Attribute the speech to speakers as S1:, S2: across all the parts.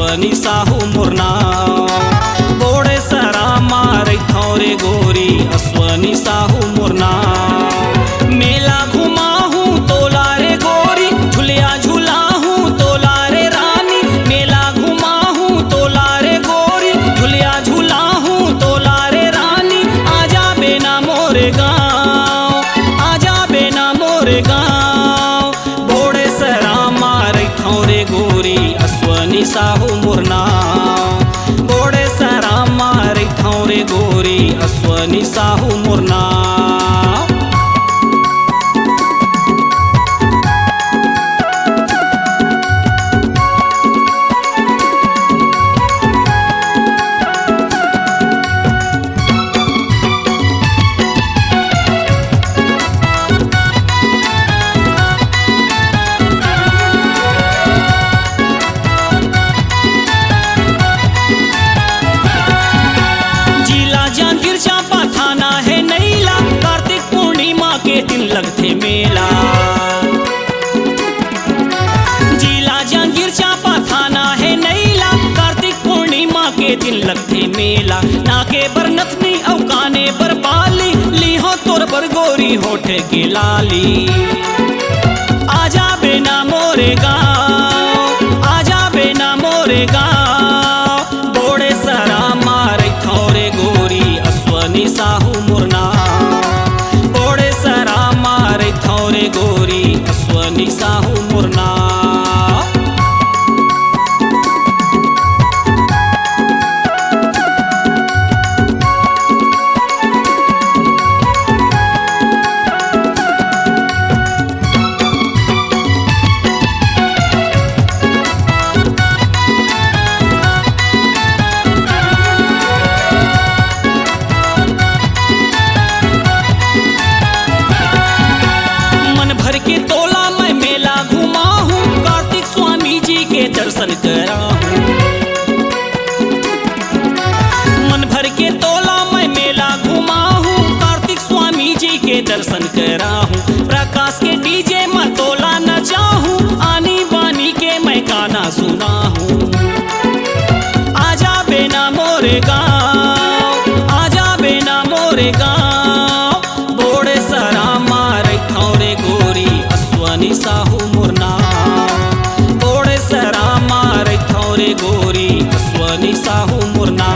S1: अस्वनी साहू मुरना बोड़े सरा मारे थौरे गोरी अस्वनी साहू मुरना मेला घुमा हूँ तोला रे गोरी झुलिया झूला हूँ तोला रे रानी मेला घुमा हूँ तोला रे गोरी झुलिया झूला हूँ तोला रे रानी आजा बेना मोरे गाँव आजा बेना मोरे गाँव बोड़े सरा मारे थौरे गोरी अस्वनी साहू मुरना बोड़े सरा मारे थौरे गोरी अस्वनी साहू मुरना लगते मेला जिला जहांगीर चांपा थाना है नैला कार्तिक पूर्णिमा के दिन लगते मेला नाके बर नथनी औकाने बर बाली ली हो तोर बर गोरी होठे के लाली आजा बेना मोरे गाँव आजा बेना मोरे गाँव बोड़े सरा मारे थौरे गोरी अस्वनी साहू मुरना थौरे गोरी अस्वनी साहू मुरना दर्शन करा हूँ मन भर के तोला मैं मेला घुमा हूँ कार्तिक स्वामी जी के दर्शन करा हूँ प्रकाश के डीजे में तोला नचा हूँ आनी बानी के मैं गाना सुना हूँ आजा बेना मोरे गाँव आजा बेना मोरे गाँव बोड़े सरा मारे थौरे गोरी अस्वनी साहू मुरना थौरे गोरी अस्वनी साहू मुरना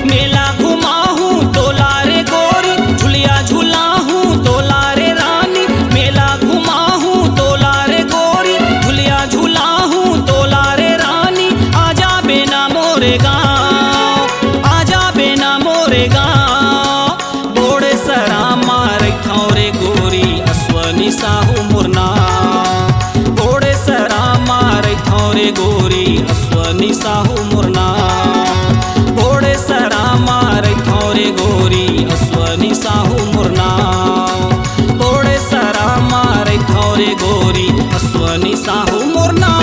S1: मेला घुमा हूँ तोला रे गोरी झुलिया झूला हूँ तोला रे रानी मेला घुमा हूँ तोला रे गोरी झुलिया झूला हूँ तोला रे रानी आजा बेना मोरे गाँव आजा बेना मोरे गाँव बोड़े सरा मारे थौरे गोरी अस्वनी साहू मुरना बोड़े सरा मारे थौरे गोरी अस्वनी साहू मुरना बोड़े सरा मारे थौरे गोरी अस्वनी साहू मुरना बोड़े सरा मारे थौरे गोरी अस्वनी Sahu मुरना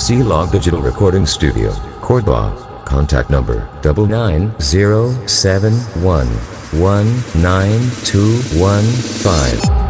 S2: C-Log Digital Recording Studio, Cordoba. Contact number 9907119215.